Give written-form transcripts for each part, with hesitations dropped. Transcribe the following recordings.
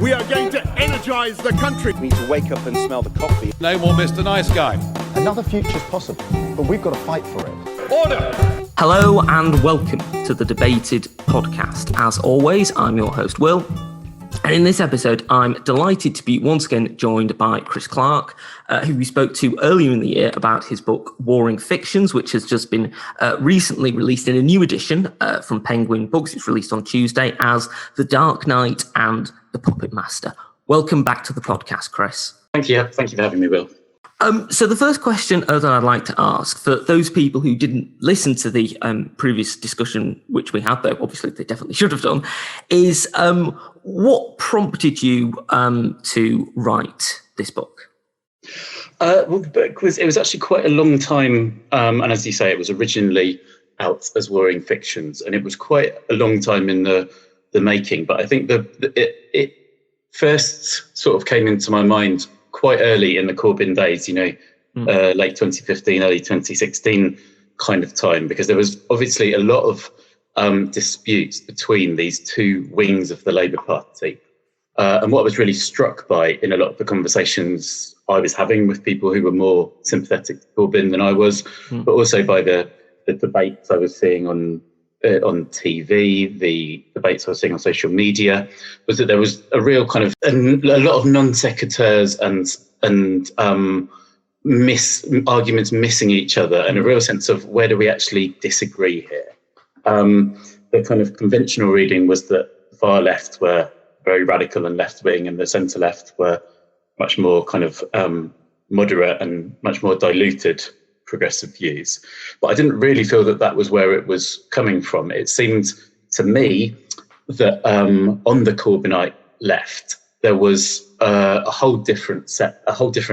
We are going to energise the country. We need to wake up and smell the coffee. No more Mr. Nice Guy. Another future's possible, but we've got to fight for it. Order! Hello and welcome to the Debated podcast. As always, I'm your host, Will. And in this episode, I'm delighted to be once again joined by Chris Clarke, who we spoke to earlier in the year about his book, Warring Fictions, which has just been recently released in a new edition from Penguin Books. It's released on Tuesday as The Dark Knight and the Puppet Master. Welcome back to the podcast, Chris. Thank you. Thank you for having me, Will. So the first question that I'd like to ask, for those people who didn't listen to the previous discussion, which we had, though obviously they definitely should have done, is what prompted you to write this book? Well, the book was actually quite a long time, and as you say, it was originally out as Warring Fictions, and it was quite a long time in the making. But I think it first sort of came into my mind quite early in the Corbyn days, late 2015, early 2016 kind of time, because there was obviously a lot of disputes between these two wings of the Labour Party. And what I was really struck by in a lot of the conversations I was having with people who were more sympathetic to Corbyn than I was, but also by the debates I was seeing on TV, the debates I was seeing on social media, was that there was a real kind of a lot of non sequiturs and arguments missing each other, and a real sense of where do we actually disagree here. The kind of conventional reading was that the far left were very radical and left wing, and the centre left were much more kind of moderate and much more diluted progressive views. But I didn't really feel that was where it was coming from. It seemed to me that on the Corbynite left, there was a whole different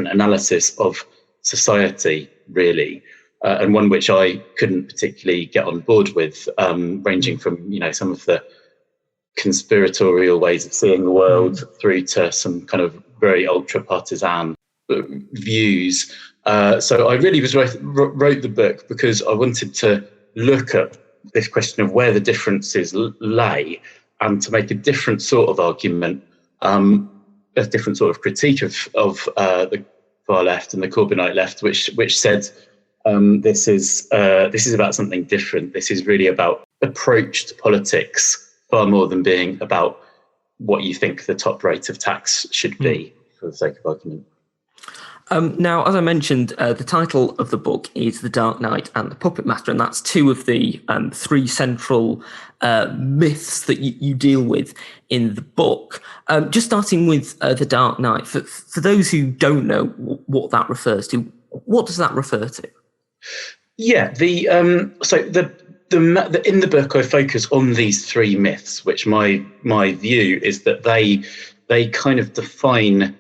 analysis of society, really, and one which I couldn't particularly get on board with, ranging from some of the conspiratorial ways of seeing the world through to some kind of very ultra partisan views. So I really wrote the book because I wanted to look at this question of where the differences lay, and to make a different sort of argument, a different sort of critique of the far left and the Corbynite left, which said this is about something different. This is really about approach to politics far more than being about what you think the top rate of tax should be, for the sake of argument. Now, as I mentioned, the title of the book is The Dark Knight and the Puppet Master, and that's two of the three central myths that you deal with in the book. Just starting with The Dark Knight, for those who don't know what that refers to, what does that refer to? Yeah, in the book I focus on these three myths, which my view is that they kind of define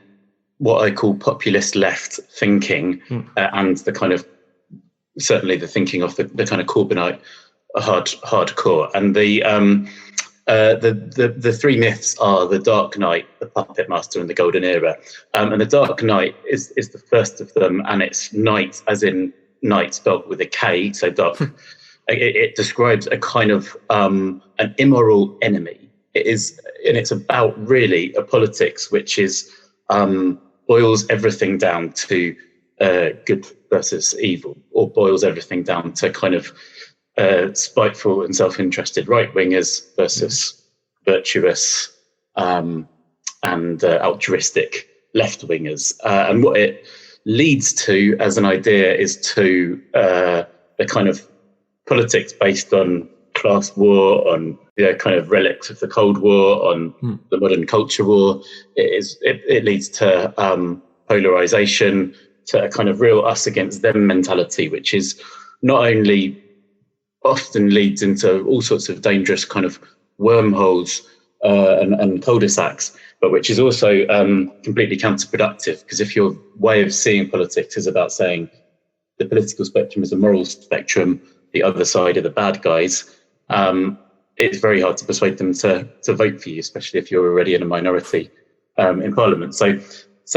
what I call populist left thinking, and the kind of, certainly the thinking of the kind of Corbynite hardcore. And the three myths are the Dark Knight, the Puppet Master, and the Golden Era. And the Dark Knight is the first of them, and it's night as in night spelled with a K, so dark. It describes a kind of an immoral enemy. It's about really a politics which is boils everything down to good versus evil, or boils everything down to kind of spiteful and self-interested right-wingers versus virtuous and altruistic left-wingers. And what it leads to as an idea is to a kind of politics based on class war, on kind of relics of the Cold War, on the modern culture war. It leads to polarization, to a kind of real us against them mentality, which is not only often leads into all sorts of dangerous kind of wormholes and cul-de-sacs, but which is also completely counterproductive, because if your way of seeing politics is about saying the political spectrum is a moral spectrum, the other side are the bad guys, it's very hard to persuade them to vote for you, especially if you're already in a minority in Parliament. So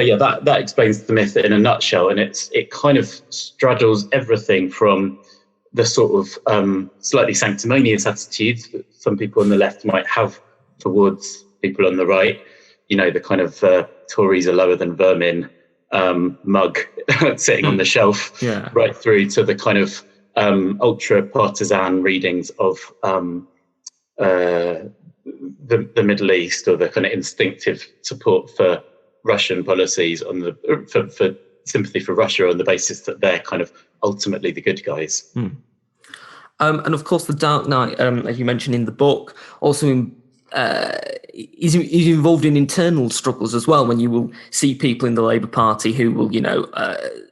yeah, that explains the myth in a nutshell, and it kind of straddles everything from the sort of slightly sanctimonious attitudes that some people on the left might have towards people on the right. the kind of Tories are lower than vermin mug sitting on the shelf, right through to the kind of ultra partisan readings of the Middle East, or the kind of instinctive support for Russian policies for sympathy for Russia on the basis that they're kind of ultimately the good guys. And of course, the Dark Knight, as you mentioned in the book, also is involved in internal struggles as well, when you will see people in the Labour Party who will,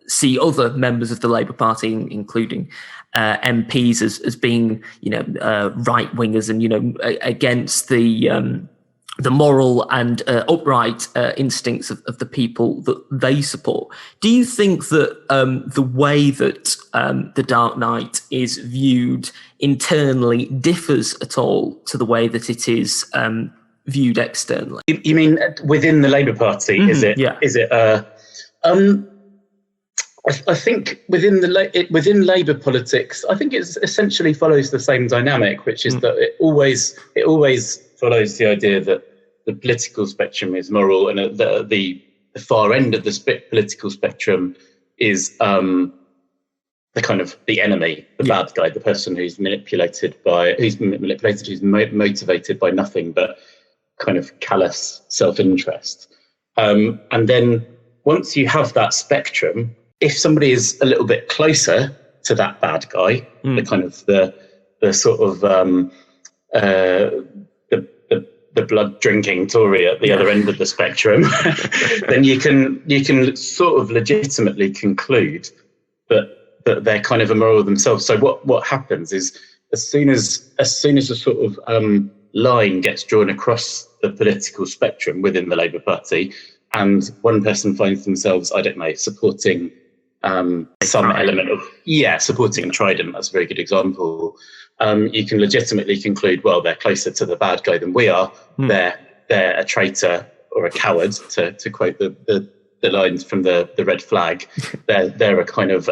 see other members of the Labour Party, including MPs, as being, right wingers and, against the moral and upright instincts of the people that they support. Do you think that the way that the Dark Knight is viewed internally differs at all to the way that it is viewed externally? You mean within the Labour Party? Mm-hmm. Is it? Yeah. Is it? I think within Labour politics, I think it essentially follows the same dynamic, which is that it always follows the idea that the political spectrum is moral, and the far end of the political spectrum is the kind of the enemy, the bad guy, the person who's motivated by nothing but kind of callous self-interest. And then once you have that spectrum, if somebody is a little bit closer to that bad guy, the kind of the sort of the blood drinking Tory at the other end of the spectrum, then you can sort of legitimately conclude that they're kind of immoral themselves. So what happens is, as soon as a sort of line gets drawn across the political spectrum within the Labour Party, and one person finds themselves, I don't know, supporting some element of supporting Trident, that's a very good example. You can legitimately conclude, well, they're closer to the bad guy than we are. They're a traitor or a coward, to quote the lines from the Red Flag. They're a kind of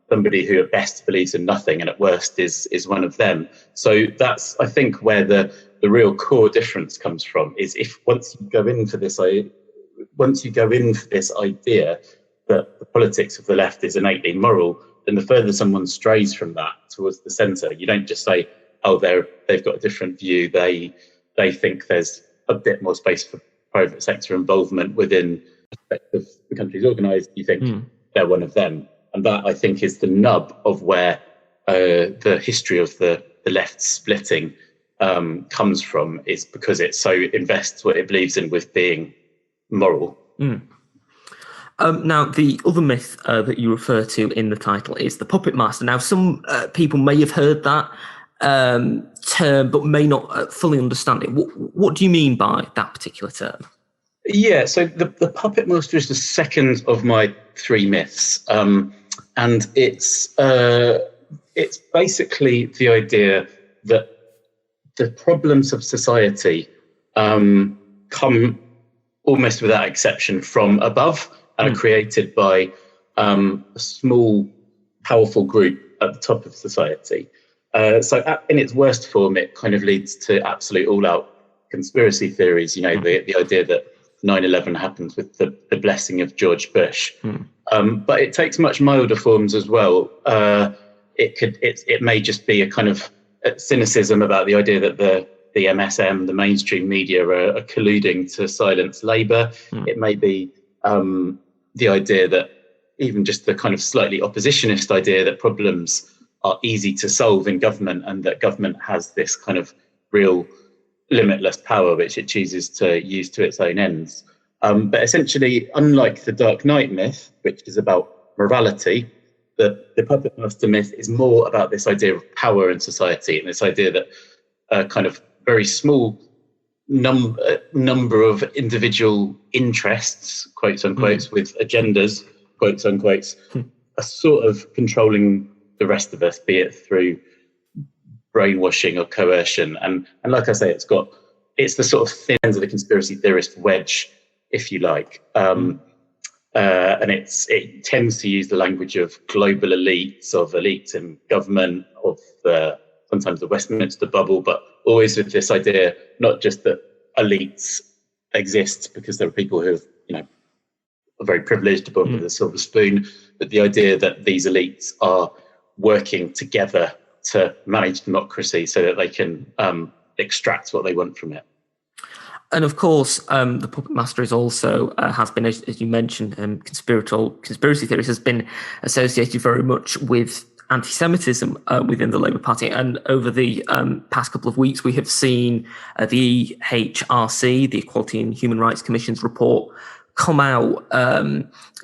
somebody who at best believes in nothing and at worst is one of them. So that's, I think, where the real core difference comes from, is if once you go in for this idea that the politics of the left is innately moral, then the further someone strays from that towards the centre, you don't just say, oh, they've got a different view. They think there's a bit more space for private sector involvement within the country's organised. You think they're one of them. And that, I think, is the nub of where the history of the left splitting comes from, is because it so invests what it believes in with being moral. Now, the other myth that you refer to in the title is the puppet master. Now, some people may have heard that term, but may not fully understand it. What do you mean by that particular term? Yeah, so the puppet master is the second of my three myths, and it's basically the idea that the problems of society come almost without exception from above, and are created by a small, powerful group at the top of society. So in its worst form, it kind of leads to absolute all-out conspiracy theories, the idea that 9/11 happened with the blessing of George Bush. But it takes much milder forms as well. It may just be a kind of cynicism about the idea that the MSM, the mainstream media, are colluding to silence Labour. It may be the idea that, even just the kind of slightly oppositionist idea, that problems are easy to solve in government, and that government has this kind of real limitless power which it chooses to use to its own ends. But essentially, unlike the Dark Knight myth, which is about morality, the puppet master myth is more about this idea of power in society, and this idea that a kind of very small number of individual interests, quotes unquotes, with agendas, quotes unquotes, are sort of controlling the rest of us, be it through brainwashing or coercion. And like I say, it's the sort of thin end of the conspiracy theorist wedge, if you like. And it tends to use the language of global elites, of elites in government, of sometimes the Westminster bubble, but always with this idea, not just that elites exists because there are people who have, are very privileged, born with a silver spoon. But the idea that these elites are working together to manage democracy so that they can extract what they want from it. And of course, the puppet master is also has been, as you mentioned, conspiracy theories has been associated very much with anti-Semitism within the Labour Party. And over the past couple of weeks, we have seen the EHRC, the Equality and Human Rights Commission's report, come out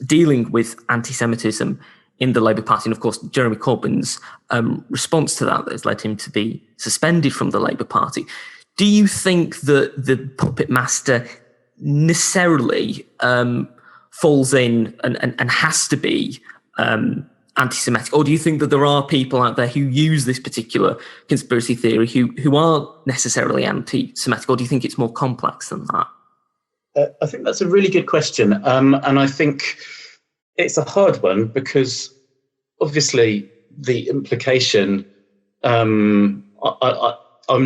dealing with anti-Semitism in the Labour Party. And of course, Jeremy Corbyn's response to that has led him to be suspended from the Labour Party. Do you think that the puppet master necessarily falls in and has to be anti-Semitic? Or do you think that there are people out there who use this particular conspiracy theory who aren't necessarily anti-Semitic? Or do you think it's more complex than that? I think that's a really good question. And I think it's a hard one because obviously the implication, I'm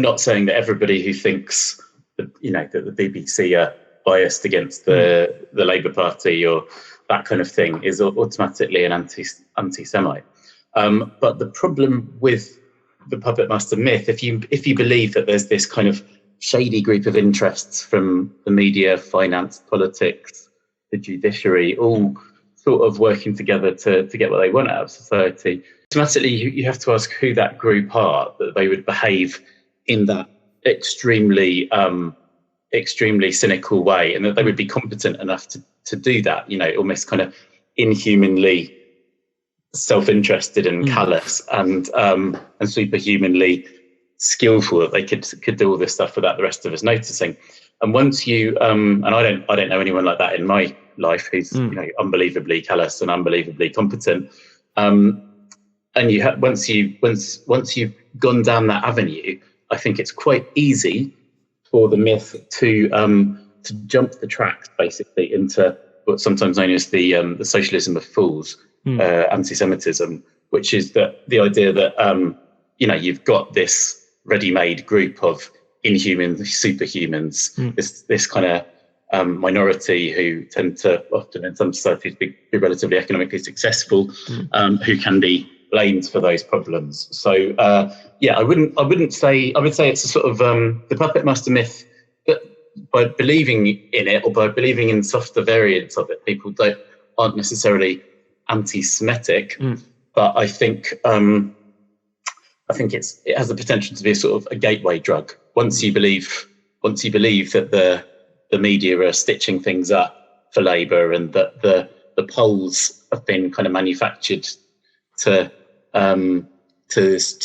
not saying that everybody who thinks that, that the BBC are biased against the Labour Party or that kind of thing is automatically an anti-Semite. But the problem with the puppet master myth, if you believe that there's this kind of shady group of interests from the media, finance, politics, the judiciary, all sort of working together to get what they want out of society, automatically you have to ask who that group are, that they would behave in that extremely cynical way, and that they would be competent enough to do that, almost kind of inhumanly self-interested and callous and superhumanly skillful, that they could do all this stuff without the rest of us noticing. And once you and I don't know anyone like that in my life who's unbelievably callous and unbelievably competent. And you once you've gone down that avenue, I think it's quite easy for the myth to jump the tracks basically into what's sometimes known as the socialism of fools, anti-Semitism, which is that the idea that you've got this ready-made group of inhumans, superhumans, this kind of minority who tend to often in some societies be relatively economically successful, who can be blamed for those problems. So I would say it's a sort of the puppet master myth, that by believing in it or by believing in softer variants of it, people aren't necessarily anti-Semitic, but I think it has the potential to be a sort of a gateway drug. Once you believe that the media are stitching things up for Labour and that the polls have been kind of manufactured to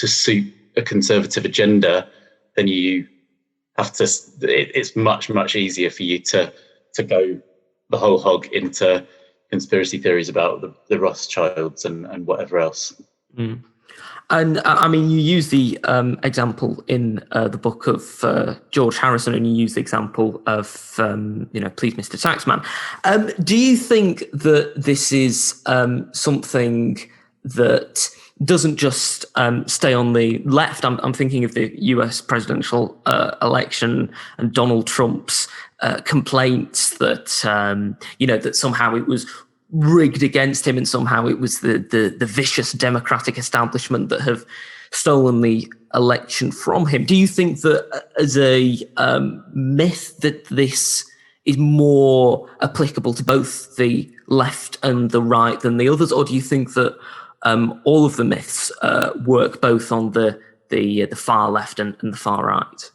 suit a conservative agenda, then you have to. It's much easier for you to go the whole hog into conspiracy theories about the Rothschilds and whatever else. And I mean, you use the example in the book of George Harrison, and you use the example of, Please, Mr. Taxman. Do you think that this is something that doesn't just stay on the left? I'm thinking of the US presidential election and Donald Trump's complaints that, that somehow it was rigged against him and somehow it was the vicious Democratic establishment that have stolen the election from him. Do you think that as a myth that this is more applicable to both the left and the right than the others, or do you think that all of the myths work both on the far left and the far right?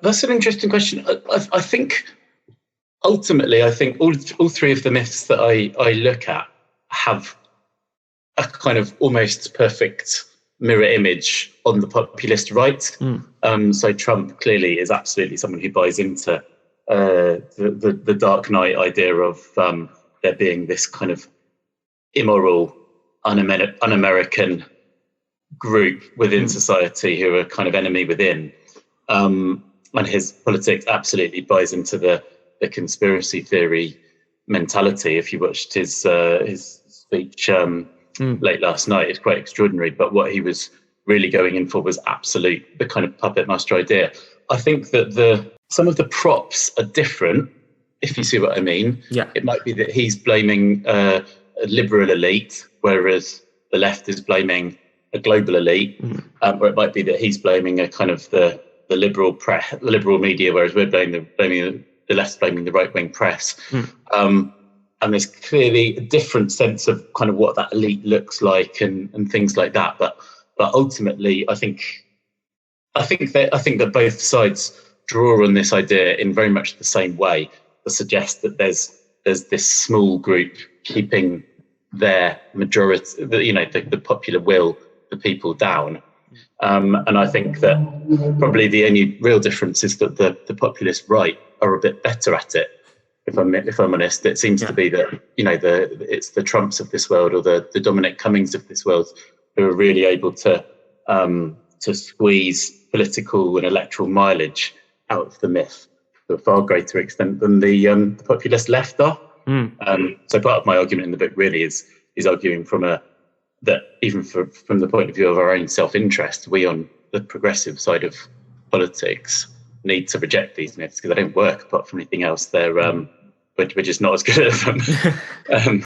That's an interesting question. I think ultimately, all three of the myths that I look at have a kind of almost perfect mirror image on the populist right. So Trump clearly is absolutely someone who buys into the Dark Knight idea of there being this kind of immoral, un-American group within society who are kind of enemy within. And his politics absolutely buys into the conspiracy theory mentality. If you watched his speech late last night, it's quite extraordinary. But what he was really going in for was the kind of puppet master idea. I think that some of the props are different, if you see what I mean. Yeah. It might be that he's blaming a liberal elite, whereas the left is blaming a global elite, or it might be that he's blaming a kind of the liberal press, the liberal media, whereas we're blaming the left's blaming the right-wing press. And there's clearly a different sense of kind of what that elite looks like and things like that. But ultimately, I think that both sides draw on this idea in very much the same way, to suggest that there's this small group keeping their majority, the popular will, the people down. And I think that probably the only real difference is that the populist right are a bit better at it. If I'm honest, it seems to be that it's the Trumps of this world or the Dominic Cummings of this world who are really able to squeeze political and electoral mileage out of the myth to a far greater extent than the populist left are. So part of my argument in the book really is arguing that even from the point of view of our own self-interest, we on the progressive side of politics need to reject these myths because they don't work. Apart from anything else, we're just not as good at them.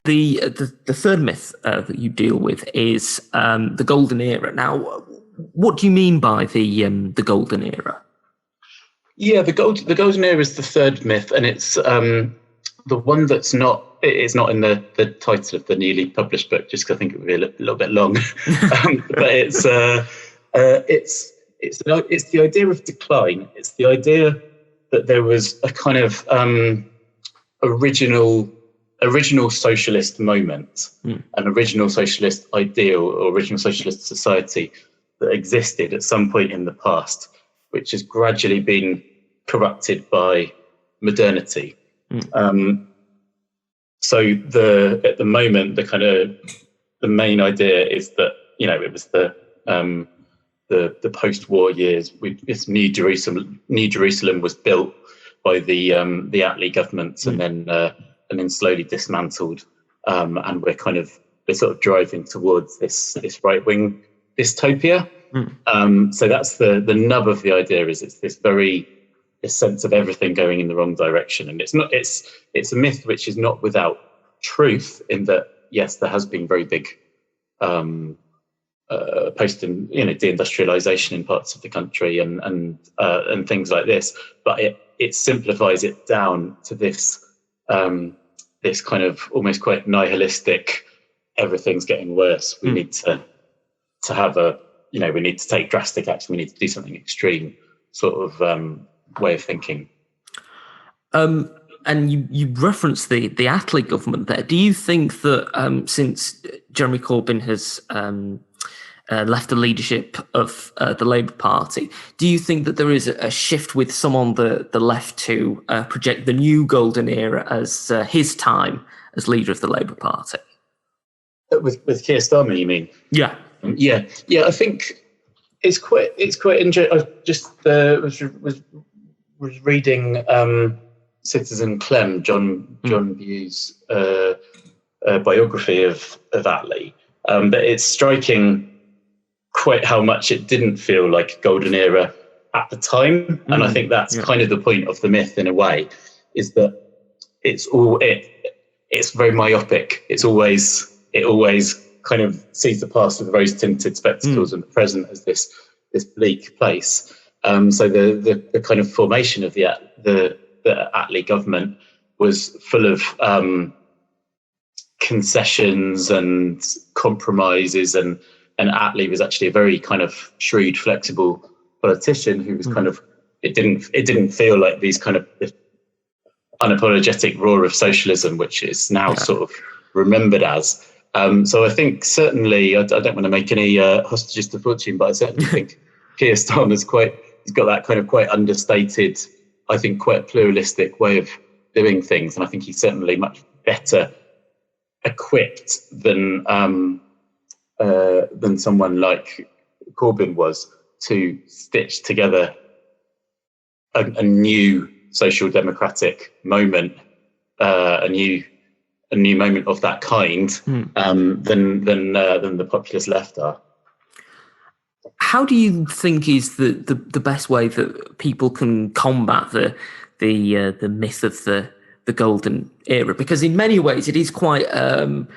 The third myth that you deal with is the golden era. Now, what do you mean by the golden era? Yeah, the golden era is the third myth, and it's the one that's not. It's not in the title of the newly published book, just because I think it would be a little bit long. But it's the idea of decline. It's the idea that there was a kind of original socialist moment, an original socialist ideal or original socialist society that existed at some point in the past, which has gradually been corrupted by modernity. So at the moment, the main idea is that it was the post-war years. This New Jerusalem was built by the Attlee governments and then slowly dismantled, and we're sort of driving towards this right-wing dystopia. So that's the nub of the idea. Is it's this sense of everything going in the wrong direction, and it's a myth which is not without truth in that yes, there has been very big post deindustrialization in parts of the country and things like this, but it simplifies it down to this kind of almost quite nihilistic, everything's getting worse. We need to have we need to take drastic action. We need to do something extreme sort of way of thinking. And you referenced the Attlee government there. Do you think that since Jeremy Corbyn has left the leadership of the Labour Party, do you think that there is a shift with some on the left to project the new golden era as his time as leader of the Labour Party? With Keir Starmer, you mean? Yeah. Yeah. I think it's quite interesting. I just was reading Citizen Clem, John Bew's biography of Attlee, but it's striking quite how much it didn't feel like a golden era at the time, and I think that's kind of the point of the myth in a way, is that it's very myopic. It always kind of sees the past with rose-tinted spectacles and the present as this bleak place. So the kind of formation of the Attlee government was full of concessions and compromises, and Attlee was actually a very kind of shrewd, flexible politician who was kind of it didn't feel like these kind of unapologetic roar of socialism, which is now sort of remembered as. So I think certainly I don't want to make any hostages to fortune, but I certainly think Keir Starmer's he's got that kind of quite understated, I think quite pluralistic way of doing things, and I think he's certainly much better equipped than someone like Corbyn was to stitch together a new social democratic moment, a new moment of that kind than the populist left are. How do you think is the best way that people can combat the myth of the golden era? Because in many ways it is quite an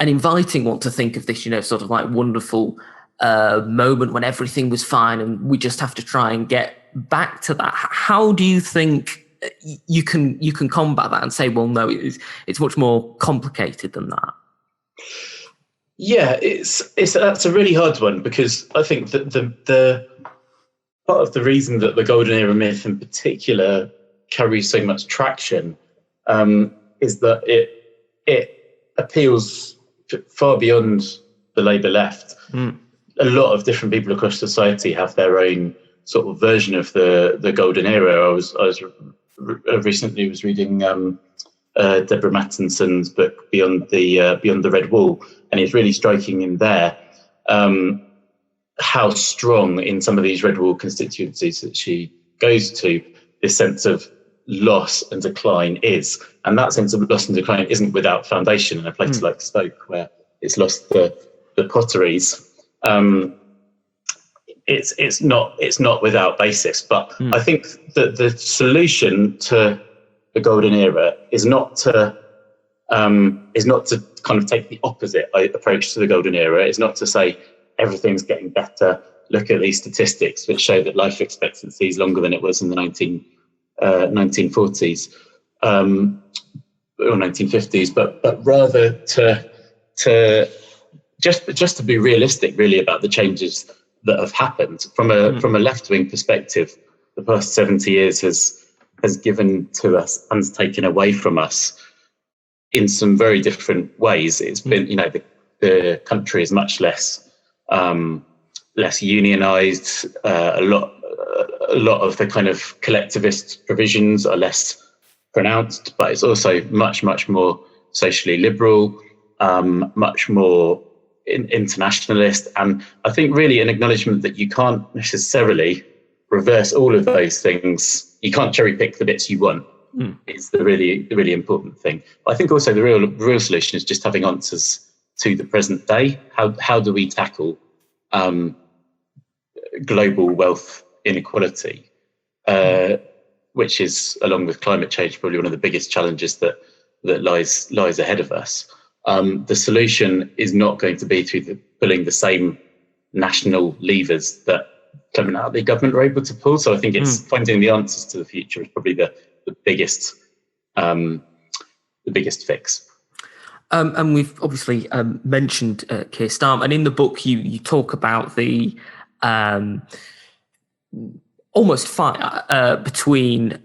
inviting one to think of this, sort of like wonderful moment when everything was fine, and we just have to try and get back to that. How do you think you can combat that and say, well, no, it's much more complicated than that? Yeah, that's a really hard one, because I think that the part of the reason that the golden era myth in particular carries so much traction is that it appeals far beyond the Labour left. A lot of different people across society have their own sort of version of the golden era. I recently was reading Deborah Mattinson's book Beyond the Red Wall, and it's really striking in there how strong in some of these Red Wall constituencies that she goes to this sense of loss and decline is, and that sense of loss and decline isn't without foundation in a place like Stoke, where it's lost the potteries. It's not without basis, but I think that the solution to the golden era is not to kind of take the opposite approach to the golden era. It's not to say everything's getting better. Look at these statistics which show that life expectancy is longer than it was in the 1940s or 1950s, but rather to just to be realistic, really, about the changes that have happened from a left-wing perspective. The past 70 years has given to us and taken away from us in some very different ways. It's been, the country is much less unionized. A lot of the kind of collectivist provisions are less pronounced, but it's also much more socially liberal, much more internationalist, and I think really an acknowledgement that you can't necessarily reverse all of those things. You can't cherry pick the bits you want. It's the really important thing. But I think also the real solution is just having answers to the present day. How do we tackle global wealth inequality, which is, along with climate change, probably one of the biggest challenges that lies ahead of us. The solution is not going to be through pulling the same national levers that Clement Attlee government were able to pull. So I think it's finding the answers to the future is probably the biggest fix. And we've obviously mentioned Keir Starmer, and in the book you talk about the almost fight between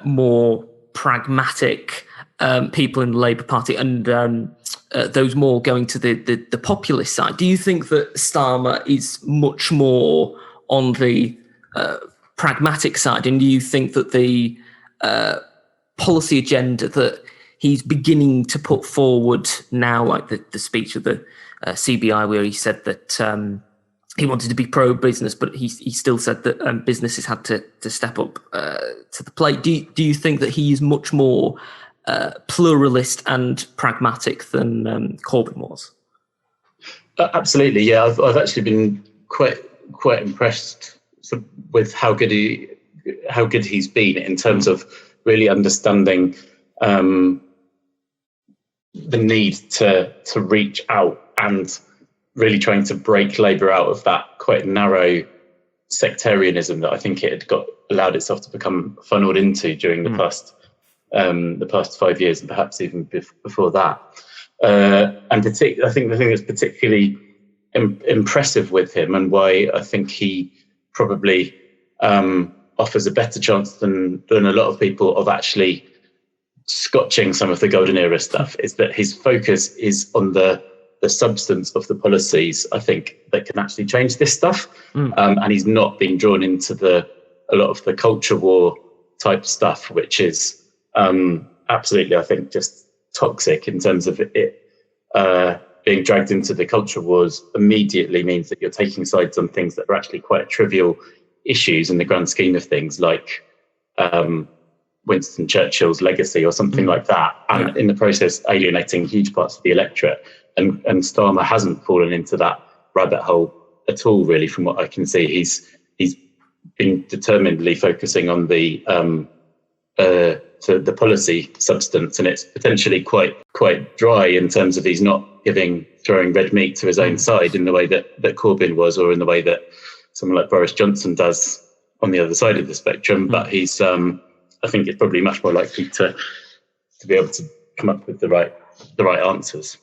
more pragmatic people in the Labour Party and those more going to the populist side. Do you think that Starmer is much more on the pragmatic side, and do you think that the policy agenda that he's beginning to put forward now, like the speech of the CBI, where he said that he wanted to be pro-business, but he still said that businesses had to step up to the plate. Do you think that he is much more pluralist and pragmatic than Corbyn was? Absolutely, yeah. I've actually been quite impressed with how good he's been in terms of really understanding the need to reach out and really trying to break Labour out of that quite narrow sectarianism that I think it had allowed itself to become funneled into during the past 5 years, and perhaps even before that. And I think the thing that's particularly impressive with him, and why I think he probably offers a better chance than a lot of people of actually scotching some of the golden era stuff, is that his focus is on the substance of the policies, I think, that can actually change this stuff. And he's not being drawn into a lot of the culture war type stuff, which is absolutely, I think, just toxic in terms of it. Being dragged into the culture wars immediately means that you're taking sides on things that are actually quite trivial issues in the grand scheme of things, like Winston Churchill's legacy or something like that, and in the process alienating huge parts of the electorate. And Starmer hasn't fallen into that rabbit hole at all, really, from what I can see. He's been determinedly focusing on the the policy substance, and it's potentially quite dry in terms of he's not throwing red meat to his own side in the way that Corbyn was, or in the way that someone like Boris Johnson does on the other side of the spectrum. But he's, I think, it's probably much more likely to be able to come up with the right answers.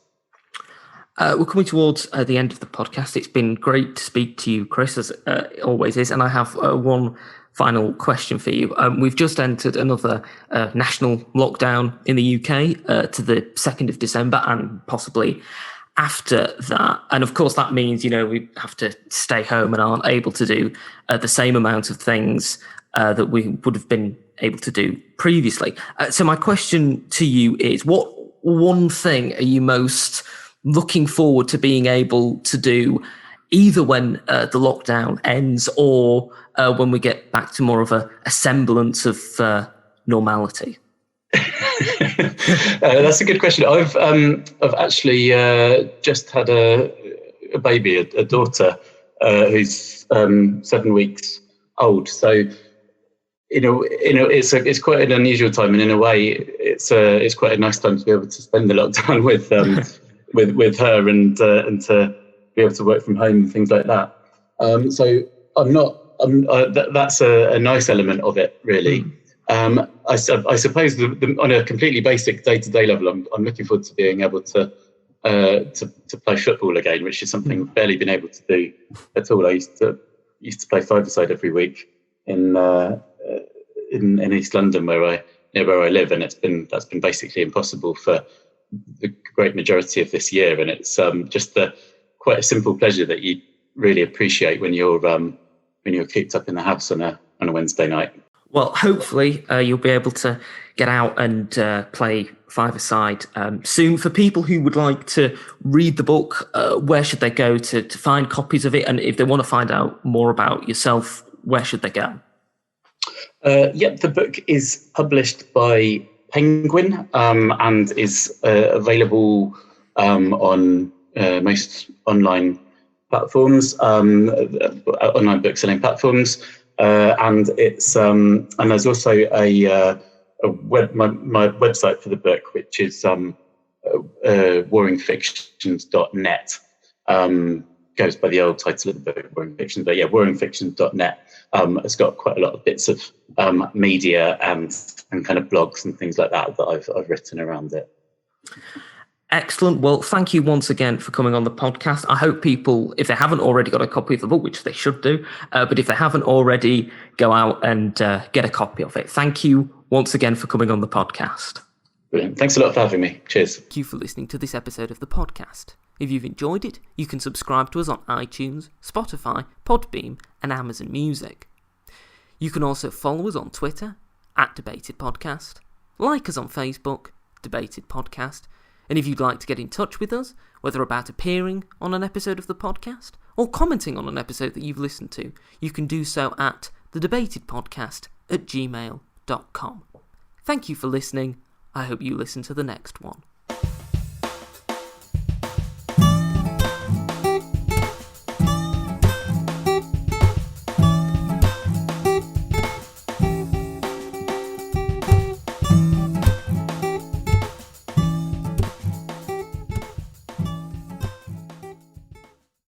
We're coming towards the end of the podcast. It's been great to speak to you, Chris, as it always is. And I have one final question for you. We've just entered another national lockdown in the UK to the 2nd of December and possibly after that. And of course, that means, we have to stay home and aren't able to do the same amount of things that we would have been able to do previously. So my question to you is, what one thing are you most looking forward to being able to do, either when the lockdown ends or when we get back to more of a semblance of normality? That's a good question. I've actually just had a baby, a daughter who's 7 weeks old. So it's quite an unusual time, and in a way, it's quite a nice time to be able to spend the lockdown with with her and to be able to work from home and things like that. So that's a nice element of it, really. I suppose on a completely basic day-to-day level, I'm looking forward to being able to play football again, which is something I've barely been able to do at all. I used to play five-a-side every week in East London, where I live, and that's been basically impossible for the great majority of this year. And it's just quite a simple pleasure that you really appreciate when you're cooped up in the house on a Wednesday night. Well, hopefully you'll be able to get out and play five-a-side soon. For people who would like to read the book, where should they go to find copies of it? And if they want to find out more about yourself, where should they go? The book is published by Penguin and is available on most online platforms, online book-selling platforms. And it's and there's also my website for the book, which is warringfictions.net. Goes by the old title of the book, Warring Fictions, but warringfictions.net. It's got quite a lot of bits of media and kind of blogs and things like that I've written around it. Excellent. Well, thank you once again for coming on the podcast. I hope people, if they haven't already got a copy of the book, which they should do, but if they haven't already, go out and get a copy of it. Thank you once again for coming on the podcast. Brilliant. Thanks a lot for having me. Cheers. Thank you for listening to this episode of the podcast. If you've enjoyed it, you can subscribe to us on iTunes, Spotify, Podbean, and Amazon Music. You can also follow us on Twitter, @DebatedPodcast, like us on Facebook, Debated Podcast, and if you'd like to get in touch with us, whether about appearing on an episode of the podcast or commenting on an episode that you've listened to, you can do so at thedebatedpodcast@gmail.com. Thank you for listening. I hope you listen to the next one.